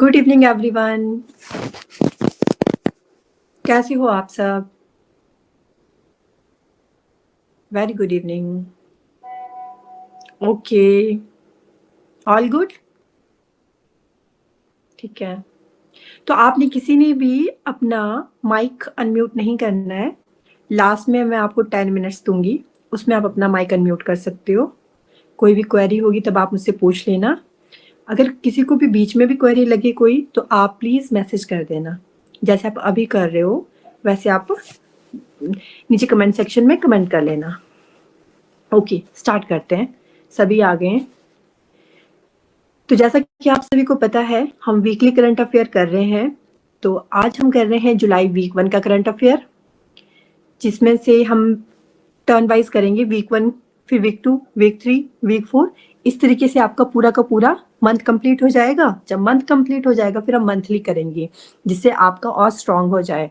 Good evening everyone. कैसे हो आप सब? Very good evening. Okay, all good. ठीक है, तो आपने किसी ने भी अपना माइक अनम्यूट नहीं करना है। लास्ट में मैं आपको 10 मिनट्स दूंगी, उसमें आप अपना माइक अनम्यूट कर सकते हो। कोई भी क्वेरी होगी तब आप मुझसे पूछ लेना। अगर किसी को भी बीच में भी क्वेरी लगे कोई, तो आप प्लीज़ मैसेज कर देना, जैसे आप अभी कर रहे हो वैसे आप नीचे कमेंट सेक्शन में कमेंट कर लेना। ओके, स्टार्ट करते हैं। सभी आ गए हैं। तो जैसा कि आप सभी को पता है, हम वीकली करंट अफेयर कर रहे हैं। तो आज हम कर रहे हैं जुलाई वीक 1 का करंट अफेयर, जिसमें से हम टर्न वाइज करेंगे। वीक 1, फिर वीक 2, वीक 3, वीक 4। इस तरीके से आपका पूरा का पूरा मंथ कंप्लीट हो जाएगा। जब मंथ कंप्लीट हो जाएगा फिर हम मंथली करेंगे, जिससे आपका और स्ट्रांग हो जाए।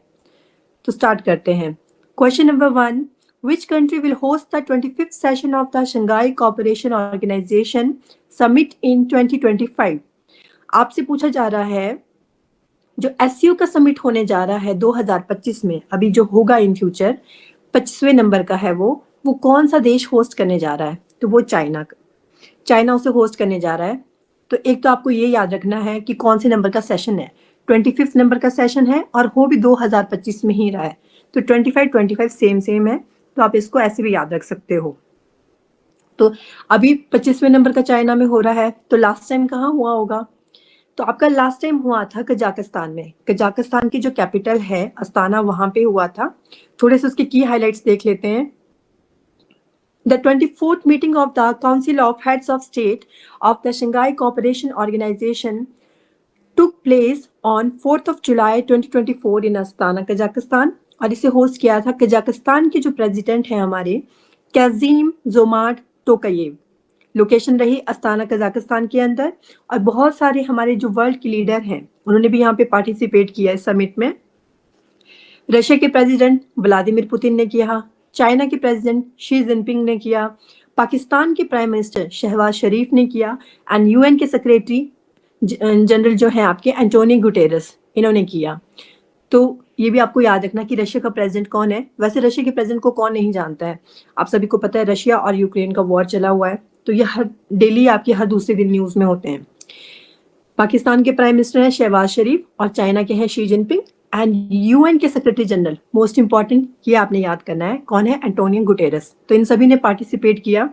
तो स्टार्ट करते हैं। Question number 1, which country will host the 25th session of the Shanghai Cooperation Organization Summit in 2025? आपसे पूछा जा रहा है, जो एससीओ का समिट होने जा रहा है 2025 में, अभी जो होगा इन फ्यूचर, 25वें नंबर का है वो कौन सा देश होस्ट करने जा रहा है? तो वो चाइना उसे होस्ट करने जा रहा है। तो एक तो आपको ये याद रखना है कि कौन से नंबर का सेशन है। 25 नंबर का सेशन है और हो भी 2025 में ही रहा है। तो 25 सेम है, तो आप इसको ऐसे भी याद रख सकते हो। तो अभी 25वें नंबर का चाइना में हो रहा है। तो लास्ट टाइम कहाँ हुआ होगा? तो आपका लास्ट टाइम हुआ था कजाकिस्तान में। कजाकिस्तान की जो कैपिटल है अस्ताना, वहां पे हुआ था। थोड़े से उसके की हाइलाइट्स देख लेते हैं। The 24th meeting of the Council of Heads of State of the Shanghai Cooperation Organization took place on 4th of July 2024 in Astana, Kazakhstan. और इसे होस्ट किया था कजाकिस्तान के जो प्रेसिडेंट हैं हमारे, काज़िम ज़ोमाट टोकायेव। लोकेशन रही अस्ताना कजाकिस्तान के अंदर। और बहुत सारे हमारे जो वर्ल्ड के लीडर हैं उन्होंने भी यहाँ पे पार्टिसिपेट किया इस समिट में। रशिया के प्रेसिडेंट व्लादिमीर पुतिन ने किया, चाइना के प्रेसिडेंट शी जिनपिंग ने किया, पाकिस्तान के प्राइम मिनिस्टर शहबाज शरीफ ने किया, एंड यूएन के सेक्रेटरी जनरल जो है आपके एंटोनियो गुटेरेस, इन्होंने किया। तो ये भी आपको याद रखना कि रशिया का प्रेसिडेंट कौन है। वैसे रशिया के प्रेसिडेंट को कौन नहीं जानता है, आप सभी को पता है। रशिया और यूक्रेन का वॉर चला हुआ है, तो ये हर डेली आपके हर दूसरे दिन न्यूज में होते हैं। पाकिस्तान के प्राइम मिनिस्टर हैं शहबाज शरीफ और चाइना के हैं शी जिनपिंग, एंड यूएन के सेक्रेटरी जनरल, मोस्ट इंपॉर्टेंट ये आपने याद करना है, कौन है? Antonio Guterres. तो इन सभी ने पार्टिसिपेट किया।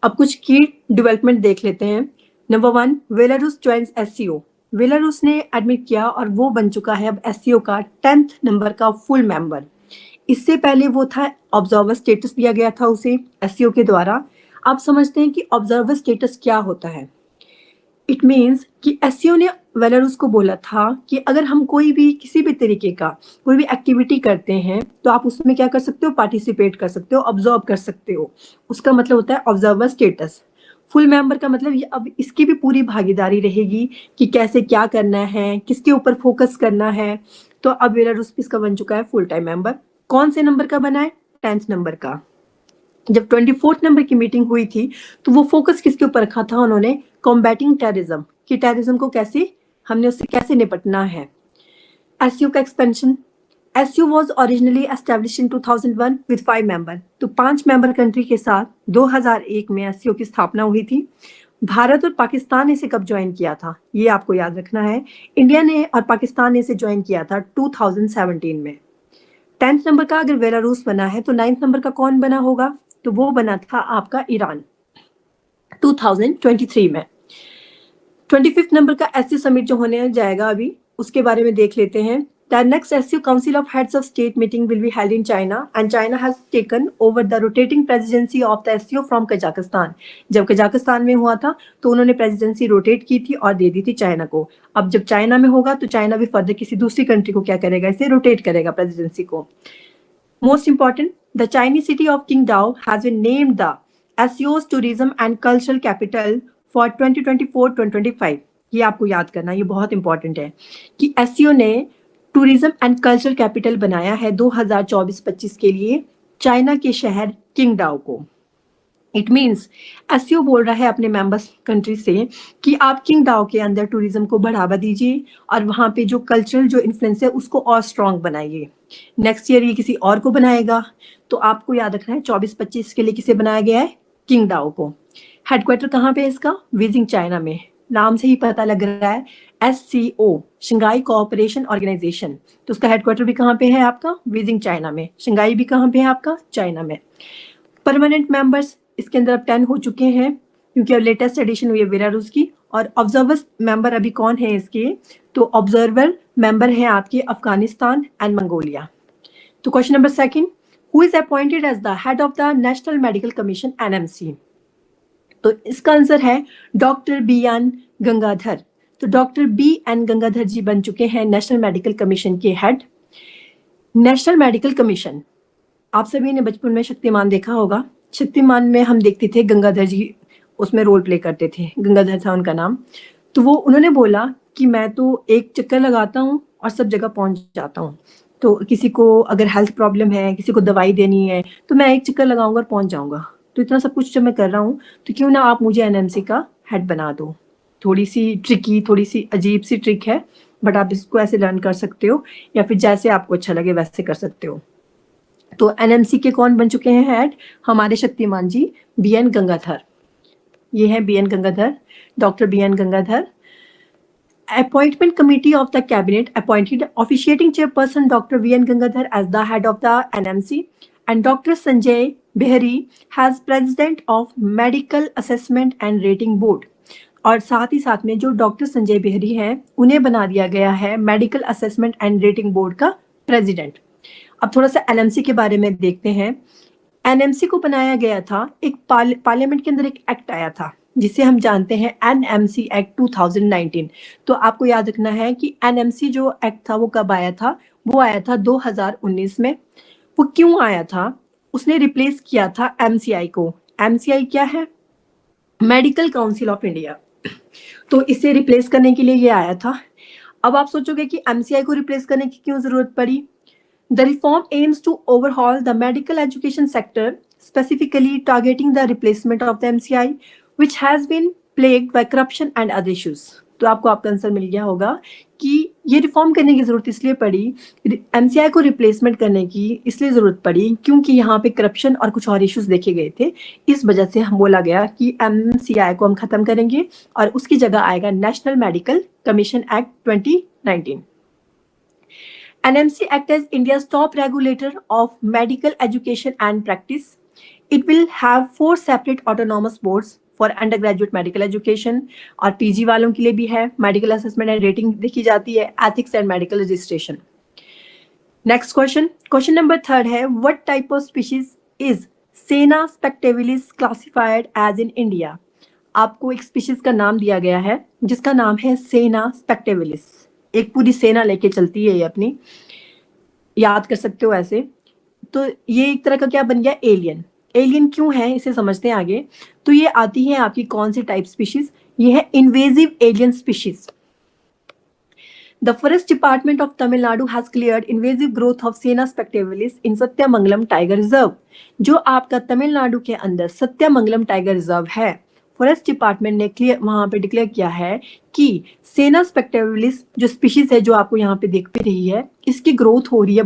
अब कुछ की डेवलपमेंट देख लेते हैं। Number 1, Belarus joins SCO. Belarus ने एडमिट किया और वो बन चुका है अब एससीओ का 10th नंबर का फुल मेंबर। इससे पहले वो था ऑब्जर्वर स्टेटस दिया गया था उसे एससीओ के द्वारा। आप समझते हैं कि ऑब्जर्वर स्टेटस क्या होता है? इट मीन्स कि एससीओ ने बेलारूस को बोला था कि अगर हम कोई भी किसी भी तरीके का कोई भी एक्टिविटी करते हैं तो आप उसमें क्या कर सकते हो? पार्टिसिपेट कर सकते हो, ऑब्जर्व कर सकते हो। उसका मतलब होता है ऑब्जर्वर स्टेटस। फुल मेंबर का मतलब ये अब इसकी भी पूरी भागीदारी रहेगी कि कैसे क्या करना है, किसके ऊपर फोकस करना है। तो अब बेलारूस इसका बन चुका है फुल टाइम मेंबर। कौन से नंबर का बना है? 10th नंबर का। जब 24th नंबर की मीटिंग हुई थी तो वो फोकस किसके ऊपर रखा था उन्होंने? कॉम्बैटिंग टेररिज्म, कि टेररिज्म को कैसे हमने उससे कैसे निपटना है। एसयू का expansion. SU was originally established in 2001 with 5 member. तो 5 मेंबर कंट्री के साथ 2001 में एसयू की स्थापना हुई थी। भारत और पाकिस्तान ने इसे कब ज्वाइन किया था, ये आपको याद रखना है। इंडिया ने और पाकिस्तान ने इसे ज्वाइन किया था 2017 में। 10th नंबर का अगर बेलारूस बना है तो 9th नंबर का कौन बना होगा? तो वो बना था आपका ईरान 2023 में। 25th नंबर का एससीओ समिट जो होने जाएगा अभी, उसके बारे में देख लेते हैं। The next SCO Council of Heads of State meeting will be held in China, and China has taken over the rotating presidency of the SCO from Kazakhstan. जब कजाकिस्तान में हुआ था तो उन्होंने प्रेसिडेंसी रोटेट की थी और दे दी थी चाइना को। अब जब चाइना में होगा तो चाइना भी फर्दर किसी दूसरी कंट्री को क्या करेगा? इसे रोटेट करेगा प्रेसिडेंसी को। Most important, the Chinese city of Qingdao has been named the SCO's Tourism and Cultural Capital for 2024-2025. ये आपको याद करना, ये बहुत इंपॉर्टेंट है कि एससीओ ने टूरिज्म एंड कल्चरल कैपिटल बनाया है 2024-25 के लिए चाइना के शहर किंगडाओ को। इट मीन्स एससीओ बोल रहा है अपने मेंबर्स कंट्री से कि आप किंगडाओ के अंदर टूरिज्म को बढ़ावा दीजिए और वहाँ पे जो कल्चरल जो इन्फ्लुएंस है उसको और स्ट्रॉन्ग बनाइए। नेक्स्ट ईयर ये किसी और को बनाएगा, तो आपको याद रखना है 24-25 के लिए किसे बनाया गया है, किंगडाओ को। हेडक्वार्टर कहाँ पे है इसका, बीजिंग चाइना में। नाम से ही पता लग रहा है SCO, शंघाई कोऑपरेशन ऑर्गेनाइजेशन, तो उसका हेडक्वार्टर भी कहाँ पे है आपका, बीजिंग चाइना में। शंघाई भी कहाँ पे है आपका, चाइना में। परमानेंट मेंबर्स इसके अंदर अब 10 हो चुके हैं क्योंकि अब लेटेस्ट एडिशन हुई है बेलारूस की। और ऑब्जर्वर्स मेंबर अभी कौन है इसके, तो ऑब्जर्वर मेंबर है आपके अफगानिस्तान एंड मंगोलिया। तो question number second, who is appointed as the head of the National Medical Commission NMC। तो इसका आंसर है डॉक्टर BN गंगाधर। तो डॉक्टर BN गंगाधर जी बन चुके हैं नेशनल मेडिकल कमीशन के हेड। नेशनल मेडिकल कमीशन, आप सभी ने बचपन में शक्तिमान देखा होगा। शक्तिमान में हम देखते थे गंगाधर जी उसमें रोल प्ले करते थे, गंगाधर था उनका नाम। तो वो उन्होंने बोला कि मैं तो एक चक्कर लगाता हूँ और सब जगह पहुंच जाता हूँ। तो किसी को अगर हेल्थ प्रॉब्लम है, किसी को दवाई देनी है, तो मैं एक चक्कर लगाऊंगा और पहुंच जाऊंगा। तो इतना सब कुछ जब मैं कर रहा हूँ तो क्यों ना आप मुझे NMC का हेड बना दो। थोड़ी सी ट्रिकी, थोड़ी सी अजीब सी ट्रिक है, बट आप इसको ऐसे लर्न कर सकते हो या फिर जैसे आपको अच्छा लगे वैसे कर सकते हो। तो NMC के कौन बन चुके हैं हेड, हमारे शक्तिमान जी BN गंगाधर। ये है BN Gangadhar, doctor BN Gangadhar. Appointment Committee of the Cabinet appointed officiating chairperson Dr. VN Gangadhar as the head of the NMC, and Dr. Sanjay Behri as president of Medical Assessment and Rating Board. और साथ ही साथ में जो doctor Sanjay बेहरी हैं उन्हें बना दिया गया है medical assessment and rating board का प्रेसिडेंट। अब थोड़ा सा NMC के बारे में देखते हैं। NMC को बनाया गया था, एक पार्लियामेंट के अंदर एक एक्ट आया था जिसे हम जानते हैं NMC एक्ट 2019। तो आपको याद रखना है कि NMC जो एक्ट था वो कब आया था, वो आया था 2019 में। वो क्यों आया था, उसने रिप्लेस किया था MCI को। MCI क्या है, मेडिकल काउंसिल ऑफ इंडिया। तो इसे रिप्लेस करने के लिए ये आया था। अब आप सोचोगे कि MCI को रिप्लेस करने की क्यों जरूरत पड़ी। The reform aims to overhaul the medical education sector, specifically targeting the replacement of the MCI, which has been plagued by corruption and other issues. तो आपको आपका आंसर मिल गया होगा कि ये रिफॉर्म करने की जरूरत इसलिए पड़ी, MCI को रिप्लेसमेंट करने की इसलिए जरूरत पड़ी क्योंकि यहाँ पे करप्शन और कुछ और इश्यूज देखे गए थे। इस वजह से हम बोला गया कि MCI को हम खत्म करेंगे और उसकी जगह आएगा national Medical commission act 2019। NMC acts as India's top regulator of medical education and practice. It will have 4 separate autonomous boards for undergraduate medical education और PG वालों के लिए भी है। मेडिकल असेसमेंट एंड रेटिंग देखी जाती है, ethics and medical registration. Next question number 3 है, what type of species is सेना स्पेक्टेविलिस क्लासिफाइड एज इन इंडिया। आपको एक स्पीशीज का नाम दिया गया है जिसका नाम है सेना स्पेक्टेविलिस। एक पूरी सेना लेके चलती है ये अपनी, याद कर सकते हो ऐसे। तो ये एक तरह का क्या बन गया, एलियन। एलियन क्यों है इसे समझते हैं आगे। तो ये आती है आपकी कौन सी टाइप स्पीशीज, ये है invasive alien species. The Forest Department of Tamil Nadu has cleared invasive growth of Sena spectabilis in Sathyamangalam tiger reserve. जो आपका तमिलनाडु के अंदर सत्यमंगलम टाइगर रिजर्व है, फॉरेस्ट डिपार्टमेंट ने वहां पे डिक्लेयर किया है कि सेना स्पेक्टेबिलिस जो स्पीशीज है जो आपको यहाँ पे दिख भी रही है, इसकी ग्रोथ हो रही है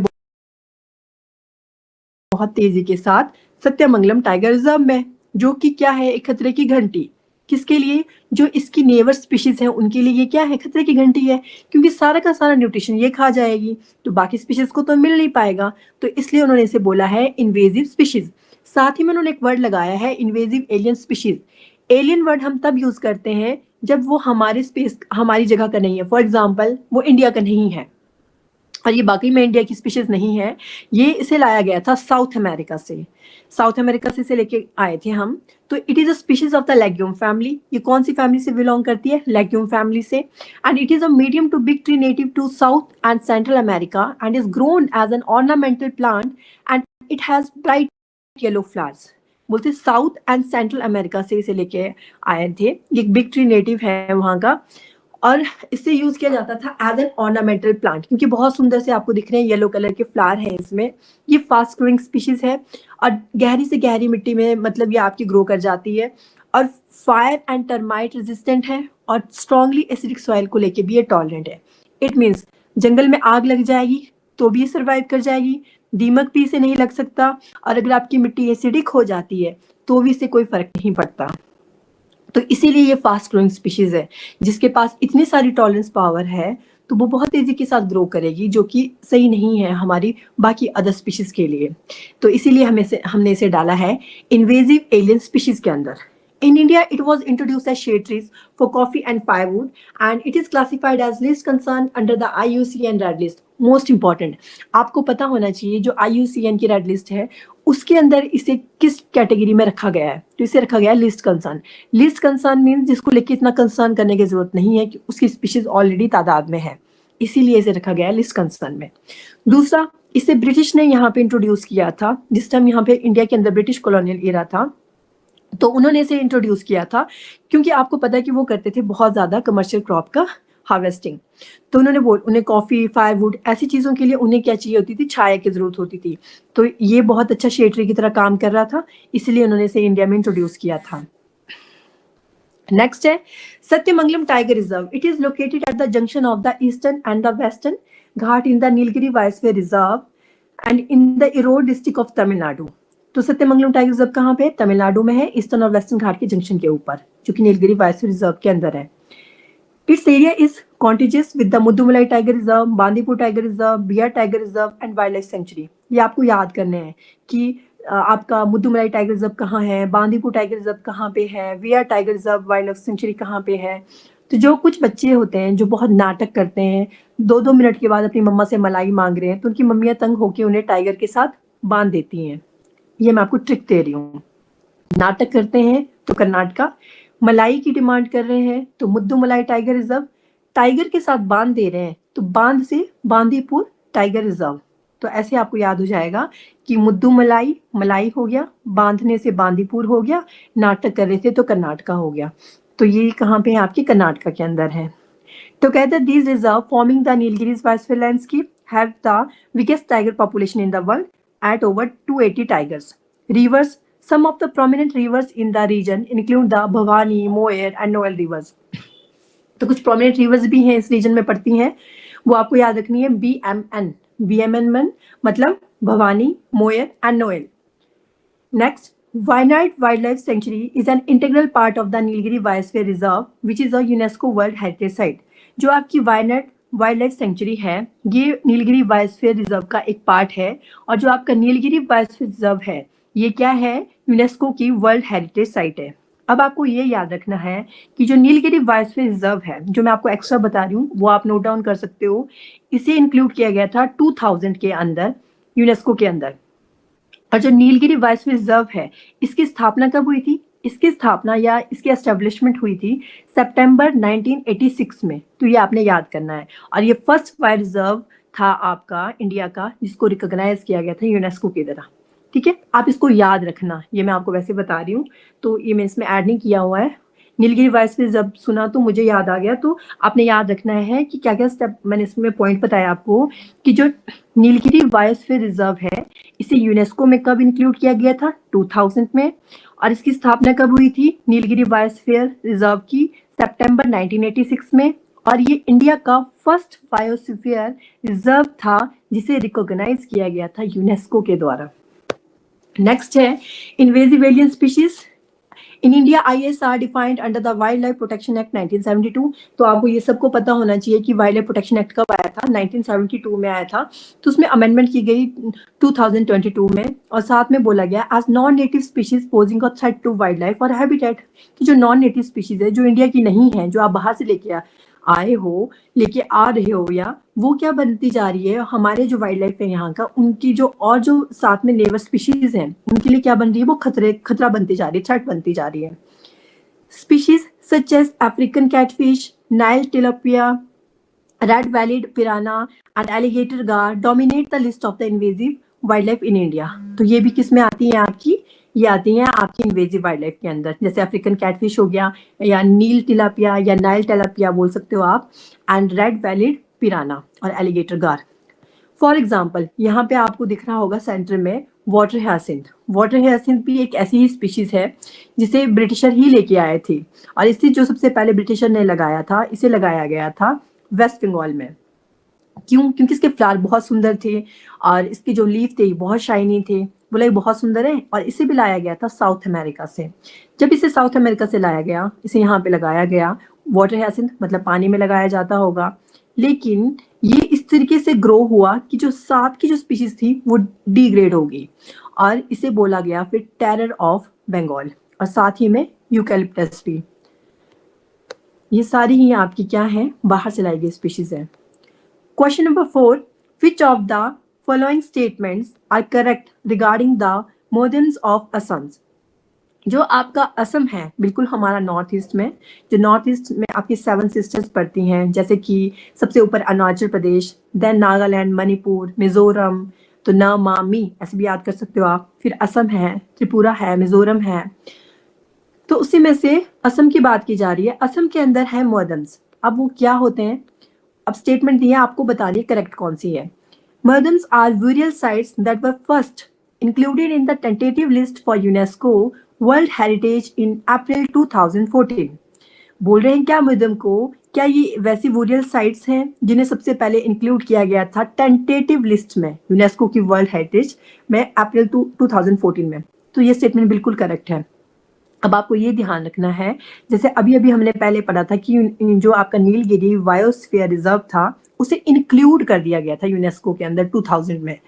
बहुत तेजी के साथ सत्यमंगलम टाइगर रिजर्व में, जो कि क्या है, एक खतरे की घंटी। किसके लिए, जो इसकी नेबर स्पीशीज है उनके लिए ये क्या है, खतरे की घंटी है, क्योंकि सारा का सारा न्यूट्रिशन ये खा जाएगी तो बाकी स्पीशीज को तो मिल नहीं पाएगा। तो इसलिए उन्होंने इसे बोला है इन्वेजिव स्पीशीज। साथ ही में उन्होंने एक वर्ड लगाया है invasive alien species. Alien word हम तब यूज करते हैं जब वो हमारे स्पेस, हमारी जगह का नहीं है। फॉर एग्जाम्पल वो इंडिया का नहीं है और ये बाकी में इंडिया की स्पीशीज नहीं है, ये इसे लाया गया था साउथ अमेरिका से। साउथ अमेरिका से इसे लेके आए थे हम। तो it is a species of the legume family. ये कौन सी फैमिली से बिलोंग करती है, लेग्यूम फैमिली से। And it is a medium to big tree native to South and Central America and is grown as an ornamental plant and it has bright yellow flowers. बोलते South and Central America से इसे लेके आए थे। ये big tree native है वहां का और इसे यूज किया जाता था एज एन ऑर्नामेंटल प्लांट, क्योंकि बहुत सुंदर से आपको दिख रहे हैं, येलो कलर के फ्लावर है इसमें। ये फास्ट ग्रोइंग स्पीशीज है और गहरी से गहरी मिट्टी में मतलब ये आपकी ग्रो कर जाती है, और फायर एंड टर्माइट रेजिस्टेंट है, और स्ट्रांगली एसिडिक सॉइल को लेके भी ये टॉलरेंट है। इट मीन्स जंगल में आग लग जाएगी तो भी ये सर्वाइव कर जाएगी, दीमक भी इसे नहीं लग सकता, और अगर आपकी मिट्टी एसिडिक हो जाती है तो भी इसे कोई फर्क नहीं पड़ता। तो इसीलिए ये फास्ट ग्रोइंग स्पीशीज है, जिसके पास इतनी सारी टॉलरेंस पावर है तो वो बहुत तेजी के साथ ग्रो करेगी, जो कि सही नहीं है हमारी बाकी अदर स्पीशीज के लिए। तो इसीलिए हमने इसे डाला है इन्वेजिव एलियन स्पीशीज के अंदर। In India, it was introduced as shade trees for coffee and firewood, and it is classified as least concern under the IUCN Red List. Most important, आपको पता होना चाहिए जो IUCN की रेड लिस्ट है उसके अंदर इसे किस कैटेगरी में रखा गया है। तो इसे रखा गया है list concern. List concern means जिसको लेके इतना कंसर्न करने की जरूरत नहीं है कि उसकी स्पीशीज ऑलरेडी तादाद में है, इसीलिए इसे रखा गया है लिस्ट कंसर्न में। दूसरा, इसे ब्रिटिश ने यहाँ पे इंट्रोड्यूस किया था, जिस टाइम यहाँ पे इंडिया के अंदर ब्रिटिश कॉलोनियल एरा था, तो उन्होंने इसे इंट्रोड्यूस किया था क्योंकि आपको पता है कि वो करते थे बहुत ज्यादा कमर्शियल क्रॉप का हार्वेस्टिंग। तो उन्हें कॉफी, फायरवुड ऐसी चीजों के लिए उन्हें क्या चाहिए होती थी, छाया की जरूरत होती थी। तो ये बहुत अच्छा शेड ट्री की तरह काम कर रहा था, इसलिए उन्होंने इसे इंडिया में इंट्रोड्यूस किया था। नेक्स्ट है Sathyamangalam tiger reserve. It is located at the junction of the eastern and the western Ghat in the Nilgiri biosphere reserve and in the Erode district of Tamil Nadu. तो सत्यमंगलम टाइगर रिजर्व कहाँ पे? तमिलनाडु में है, ईस्टर्न और वेस्टर्न घाट के जंक्शन के ऊपर, जो कि नीलगिरी बायोस्फीयर रिजर्व के अंदर है। Its area is contiguous with the Mudumalai tiger reserve, Bandipur tiger reserve, bear tiger reserve and wildlife sanctuary. ये आपको याद करने हैं कि आपका मुद्दुमलाई टाइगर रिजर्व कहाँ है, बांदीपुर टाइगर रिजर्व कहाँ पे है, wear tiger reserve wild life sanctuary कहाँ पे है। तो जो कुछ बच्चे होते हैं जो बहुत नाटक करते हैं, 2-2 मिनट के बाद अपनी मम्मा से मलाई मांग रहे हैं, तो उनकी मम्मियां तंग होकर उन्हें टाइगर के साथ बांध देती हैं। ये मैं आपको ट्रिक दे रही हूँ। नाटक करते हैं तो कर्नाटका, मलाई की डिमांड कर रहे हैं तो मुद्दुमलाई टाइगर रिजर्व, टाइगर के साथ बांध दे रहे हैं तो बांध से बांदीपुर टाइगर रिजर्व। तो ऐसे आपको याद हो जाएगा कि मुद्दुमलाई मलाई हो गया, बांधने से बांदीपुर हो गया, नाटक कर रहे थे तो कर्नाटका हो गया। तो ये कहाँ पे है? आपके कर्नाटका के अंदर है। Together, these reserves forming the Nilgiris biosphere landscape have the biggest tiger population in the world at over 280 tigers. Rivers, some of the prominent rivers in the region include the Bhavani, Moer and Noel rivers. तो कुछ prominent rivers भी हैं इस region में पड़ती हैं, वो आपको याद रखनी है। BMN मतलब Bhavani, Moyer and Noel. Next, Wayanad Wildlife Sanctuary is an integral part of the Nilgiri Biosphere Reserve, which is a UNESCO World Heritage Site. जो आपकी वायनाड वाइल्ड लाइफ सेंचुरी है, ये नीलगिरी बायोस्फीयर रिजर्व का एक पार्ट है, और जो आपका नीलगिरी बायोस्फीयर रिजर्व है, ये क्या है? यूनेस्को की वर्ल्ड हेरिटेज साइट है। अब आपको ये याद रखना है कि जो नीलगिरी बायोस्फीयर रिजर्व है, जो मैं आपको एक्स्ट्रा बता रही हूँ, वो आप नोट डाउन कर सकते हो। इसे इंक्लूड किया गया था 2000 के अंदर यूनेस्को के अंदर। और जो नीलगिरी बायोस्फीयर रिजर्व है, इसकी स्थापना कब हुई थी? इसकी स्थापना या इसकी एस्टेब्लिशमेंट हुई थी सितंबर 1986 में। तो ये आपने याद करना है। और ये फर्स्ट वाइल्ड रिजर्व था आपका इंडिया का, जिसको रिकॉग्नाइज किया गया था यूनेस्को की तरह। ठीक है, आप इसको याद रखना, ये मैं आपको वैसे बता रही हूँ, तो ये मैं इसमें ऐड नहीं किया हुआ है। नीलगिरी बायोस्फीयर जब सुना तो मुझे याद आ गया। तो आपने याद रखना है कि क्या क्या स्टेप मैंने इसमें पॉइंट बताया आपको, कि जो नीलगिरी बायोस्फीयर रिजर्व है, इसे यूनेस्को में कब इंक्लूड किया गया था? 2000 में। और इसकी स्थापना कब हुई थी नीलगिरी बायोस्फीयर रिजर्व की? सितंबर 1986 में। और ये इंडिया का फर्स्ट बायोस्फीयर रिजर्व था जिसे रिकॉग्नाइज किया गया था यूनेस्को के द्वारा। नेक्स्ट है invasive alien species. In India ISR defined under the wild life protection act 1972। तो आपको ये सबको पता होना चाहिए कि वाइल्ड लाइफ प्रोटेक्शन एक्ट कब आया था? 1972 में आया था। तो उसमें अमेंडमेंट की गई 2022 में, और साथ में बोला गया as non native species posing a threat to wildlife और हैबिटेट, कि जो नॉन नेटिव स्पीशीज है, जो इंडिया की नहीं है, जो आप बाहर से लेके आए हो, लेके आ रहे हो, या वो क्या बनती जा रही है, हमारे जो वाइल्ड लाइफ है यहाँ का, उनकी जो और जो साथ में नेबर स्पीशीज हैं, उनके लिए क्या बन रही है? वो खतरा बनती जा रही है, थ्रेट बनती जा रही है। Species such as African catfish, Nile tilapia, red bellied piranha and alligator gar dominate the list of the invasive wildlife in India. तो ये भी किस में आती है? आपकी ये आती हैं आपकी इन्वेजिव वाइल्ड लाइफ के अंदर, जैसे अफ्रीकन कैटफिश हो गया, या नील टिलापिया या नाइल टिलापिया बोल सकते हो आप, एंड रेड वैलिड पिराना और एलिगेटर गार। फॉर एग्जाम्पल यहाँ पे आपको दिख रहा होगा सेंटर में वाटर ह्यासिंथ। वाटर ह्यासिंथ भी एक ऐसी ही स्पीशीज है जिसे ब्रिटिशर ही लेके आए थे, और इसे जो सबसे पहले ब्रिटिशर ने लगाया था, इसे लगाया गया था वेस्ट बंगाल में। क्यों? क्योंकि इसके फ्लावर बहुत सुंदर थे और इसके जो लीफ थे बहुत शाइनी थे, बोला ये बहुत सुंदर है, और इसे भी लाया गया था साउथ अमेरिका से। जब इसे साउथ अमेरिका से लाया गया, इसे यहाँ पे लगाया गया, वाटर ह्यासिंथ मतलब पानी में लगाया जाता होगा, लेकिन ये इस तरीके से ग्रो हुआ कि जो साथ की जो स्पीशीज थी वो डिग्रेड हो गई, और इसे बोला गया फिर टेरर ऑफ बंगाल, और साथ ही में यूकैलिप्टस भी। ये सारी ही आपकी क्या है, बाहर से लाई गई स्पीशीज है। Question number 4. Which of the following statements are correct regarding the moderns of Assam? जो आपका असम है, बिल्कुल हमारा नॉर्थ ईस्ट में, जो नॉर्थ ईस्ट में आपकी 7 सिस्टर्स पड़ती हैं, जैसे कि सबसे ऊपर अरुणाचल प्रदेश, देन नागालैंड, मणिपुर, मिजोरम, तो न मा मी ऐसे भी याद कर सकते हो आप, फिर असम है, त्रिपुरा है, मिजोरम है। तो उसी में से असम की बात की जा रही है। असम के अंदर है मॉडर्न्स। अब वो क्या होते हैं, अब स्टेटमेंट दिया, आपको बताइए करेक्ट कौन सी है। Moderns are burial sites that were first included in the tentative list for UNESCO World Heritage in April 2014। बोल रहे हैं क्या मॉडर्न को, क्या ये वैसी burial sites हैं जिन्हें सबसे पहले इंक्लूड किया गया था टेंटेटिव लिस्ट में, यूनेस्को की वर्ल्ड हेरिटेज में, अप्रैल 2014 में। तो ये स्टेटमेंट बिल्कुल करेक्ट है। अब आपको ये ध्यान रखना है, जैसे अभी अभी हमने पहले पढ़ा था कि जो आपका नीलगिरी बायोस्फीयर रिजर्व था उसे इंक्लूड कर दिया गया था यूनेस्को के अंदर 2000 में,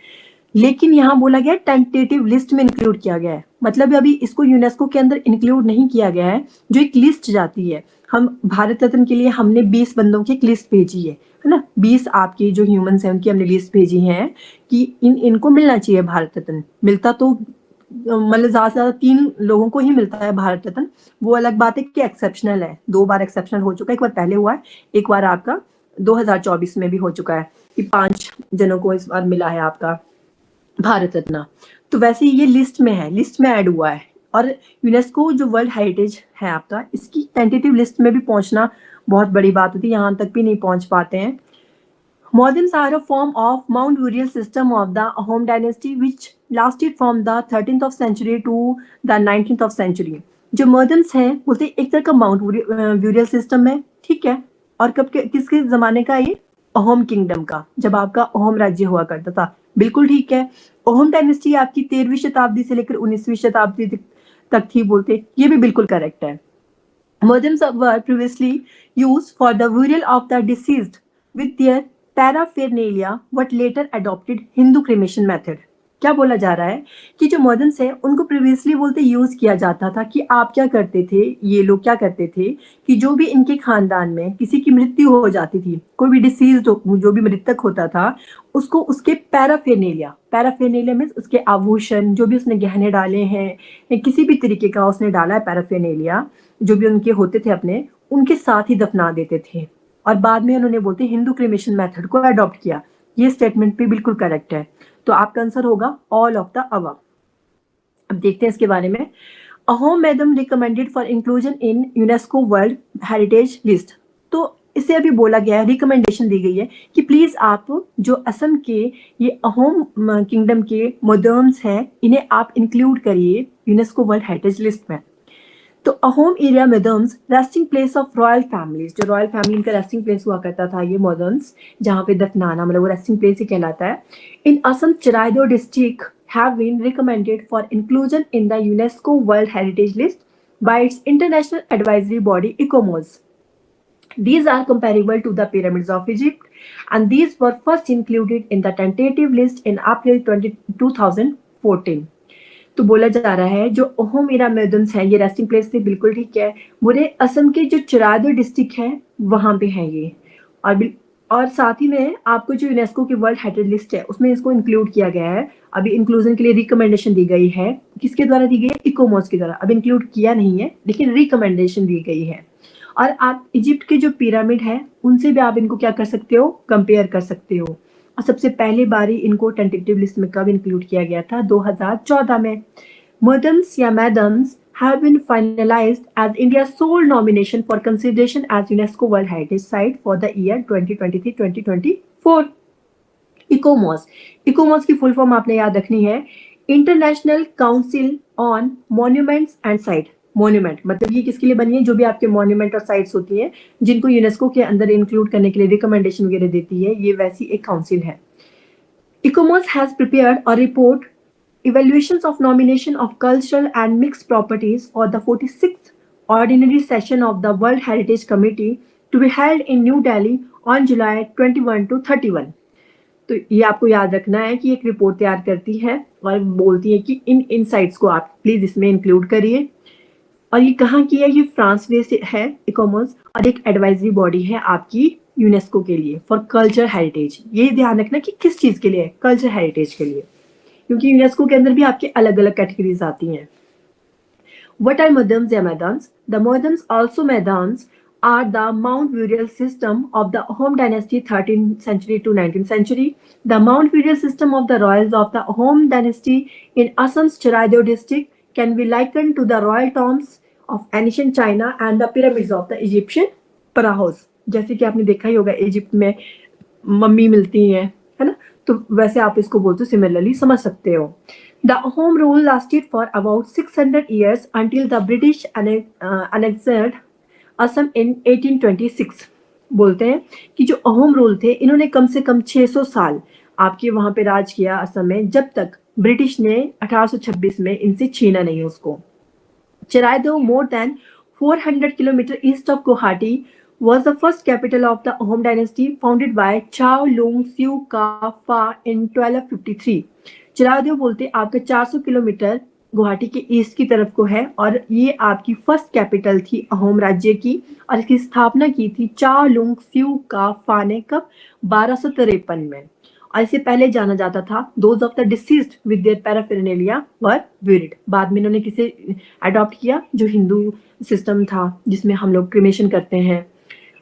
लेकिन यहाँ बोला गया टेंटेटिव लिस्ट में इंक्लूड किया गया है, मतलब अभी इसको यूनेस्को के अंदर इंक्लूड नहीं किया गया है। जो एक लिस्ट जाती है, हम भारत रत्न के लिए हमने 20 बंदों की एक लिस्ट भेजी है ना, 20 आपकी जो ह्यूमंस हैं उनकी हमने लिस्ट भेजी है कि इनको मिलना चाहिए भारत रत्न। मिलता तो मतलब ज्यादा से ज्यादा 3 लोगों को ही मिलता है भारत रत्न, वो अलग बात है कि एक्सेप्शनल है, 2 बार एक्सेप्शनल हो चुका है, एक बार पहले हुआ है, एक बार आपका 2024 में भी हो चुका है कि 5 जनों को इस बार मिला है आपका भारत रत्न। तो वैसे ये लिस्ट में है, लिस्ट में ऐड हुआ है, और यूनेस्को जो वर्ल्ड हेरिटेज है आपका, इसकी टेंटेटिव लिस्ट में भी पहुंचना बहुत बड़ी बात होती है, यहाँ तक भी नहीं पहुंच पाते हैं। Moderns are a form of Mount burial system of the Ahom dynasty which lasted from the 13th of century to the 19th of century। जो मॉडर्न्स हैं बोलते हैं एक तरह का माउंट ब्यूरियल सिस्टम है, ठीक है, और कब के किसके जमाने का, ये अहोम किंगडम का, जब आपका अहोम राज्य हुआ करता था, बिल्कुल ठीक है। अहोम डायनेस्टी आपकी 13वीं शताब्दी से लेकर 19वीं शताब्दी तक थी बोलते, ये भी बिल्कुल करेक्ट है। Moderns were previously used for the burial of the deceased with their paraphernalia but later adopted Hindu cremation method। क्या बोला जा रहा है कि जो मॉडर्न्स हैं उनको प्रीवियसली बोलते यूज किया जाता था कि आप क्या करते थे, ये लोग क्या करते थे कि जो भी इनके खानदान में किसी की मृत्यु हो जाती थी, कोई भी डिसीज्ड जो भी मृतक होता था, उसको उसके पैराफेर्नेलिया मीन्स उसके आभूषण, जो भी उसने गहने डाले हैं या किसी भी तरीके का उसने डाला है पैराफेर्नेलिया, जो भी उनके होते थे अपने, उनके साथ ही दफना देते थे, और बाद में उन्होंने बोलते हिंदू क्रिमेशन मेथड को अडॉप्ट किया। ये स्टेटमेंट भी बिल्कुल करेक्ट है, तो आपका आंसर होगा ऑल ऑफ द अबव। अब देखते हैं इसके बारे में। Ahom madam recommended for inclusion in UNESCO World Heritage list. तो इसे अभी बोला गया है, रिकमेंडेशन दी गई है कि प्लीज आप जो असम के ये अहोम किंगडम के मॉडर्न्स हैं, इन्हें आप इंक्लूड करिए यूनेस्को वर्ल्ड हेरिटेज लिस्ट में। तो Ahom area मॉडर्न्स resting place of royal families, जो रॉयल फैमिली का रेस्टिंग प्लेस हुआ करता था, ये मॉडर्न्स जहाँ पे दफनाना, मतलब वो रेस्टिंग प्लेस ही कहलाता है। In Assam Charaideo district have been recommended for inclusion in the UNESCO World Heritage list by its international advisory body ICOMOS. These are comparable to the pyramids of Egypt, and these were first included in the tentative list in April 2014. तो बोला जा रहा है जो Ahom era मॉडर्न्स हैं, ये resting place थे, बिल्कुल ठीक है, पूरे असम के जो चिराइदो डिस्ट्रिक्ट है वहां पे हैं ये, और साथ ही में आपको जो यूनेस्को की वर्ल्ड हेरिटेज लिस्ट है उसमें इसको इंक्लूड किया गया है। अभी इंक्लूजन के लिए रिकमेंडेशन दी गई है, किसके द्वारा दी गई है, इकोमोस के द्वारा। अब इंक्लूड किया नहीं है लेकिन रिकमेंडेशन दी गई है। और आप इजिप्ट के जो पिरामिड है उनसे भी आप इनको क्या कर सकते हो, कंपेयर कर सकते हो। और सबसे पहले बारी इनको टेंटेटिव लिस्ट में कब इंक्लूड किया गया था, 2014 में। Madams या madams have been finalized as India's sole nomination for consideration as UNESCO World Heritage Site for the year 2023-2024. इकोमॉस, इकोमॉस की फुल फॉर्म आपने याद रखनी है, international council on monuments and site. Monument मतलब ये किसके लिए बनी है, जो भी आपके मॉन्यूमेंट और साइट्स होती हैं जिनको यूनेस्को के अंदर इंक्लूड करने के लिए रिकमेंडेशन वगैरह देती है, ये वैसी एक काउंसिल है। ICOMOS has prepared a report evaluations of nomination of cultural and mixed properties for the 46th ordinary session of the World Heritage Committee to be held in New Delhi on July 21 to 31। तो ये आपको याद रखना है कि एक report तैयार करती है और बोलती है कि इन इनसाइट्स को आप प्लीज इसमें इंक्लूड करिए। और ये कहाँ की है, ये फ्रांस में से है इकोमॉस, और एक एडवाइजरी बॉडी है आपकी यूनेस्को के लिए फॉर कल्चर हेरिटेज। ये ध्यान रखना कि किस चीज के लिए, कल्चर हेरिटेज के लिए, क्योंकि यूनेस्को के अंदर भी आपके अलग अलग कैटेगरीज आती हैं। What are Madams या Madans? The Madams, also Madans, are the Mount burial system of the Ahom dynasty 13th century to 19th century. The Mount burial system of the royals of the Ahom dynasty in Assam's Charaideo district can be likened to the royal tombs of ancient China and the pyramids of the Egyptian pharaohs। जैसे कि आपने देखा ही होगा Egypt में mummy मिलती हैं, है ना, तो वैसे आप इसको बोलते हो, सिमिलरली समझ सकते हो। The Ahom rule lasted for about 600 years until the British annexed Assam in 1826। बोलते हैं कि जो अहोम रूल थे इन्होंने कम से कम 600 साल आपके वहां पे राज किया असम में, जब तक ब्रिटिश ने 1826 में इनसे छीना नहीं उसको। Charaideo, more than 400 kilometers east of Guwahati, was the first capital of the Ahom dynasty, founded by Chao Lung Siu Ka Fa in 1253। चरादेव बोलते आपका 400 किलोमीटर गुवाहाटी के ईस्ट की तरफ को है, और ये आपकी फर्स्ट कैपिटल थी अहोम राज्य की, और इसकी स्थापना की थी चाओ लुंग सिउ का फा ने कब, 1253 में। और इसे पहले जाना जाता था those of the deceased with their paraphernalia were buried. बाद में इन्होंने किसे अडॉप्ट किया, जो हिंदू सिस्टम था जिसमें हम लोग क्रिमेशन करते हैं।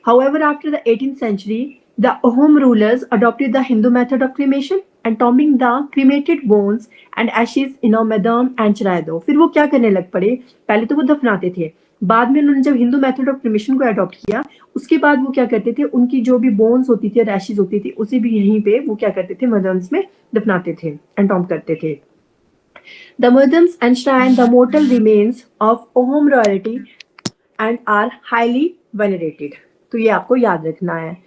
However, after the 18th century, the Ahom rulers adopted the Hindu method of cremation, entombing the cremated bones and ashes in a madam and charaideo। फिर वो क्या करने लग पड़े, पहले तो वो दफनाते थे, बाद में उन्होंने जब हिंदू मेथड ऑफ क्रिमेशन को अडॉप्ट किया, उसके बाद वो क्या करते थे, उनकी जो भी बोन्स होती थी और एशेज होती थी उसे भी यहीं पे वो क्या करते थे, मदम्स में दफनाते थे, एंटॉम्ब करते थे। The mudams enshrine the mortal remains of Ahom royalty and are highly venerated। तो ये आपको याद रखना है।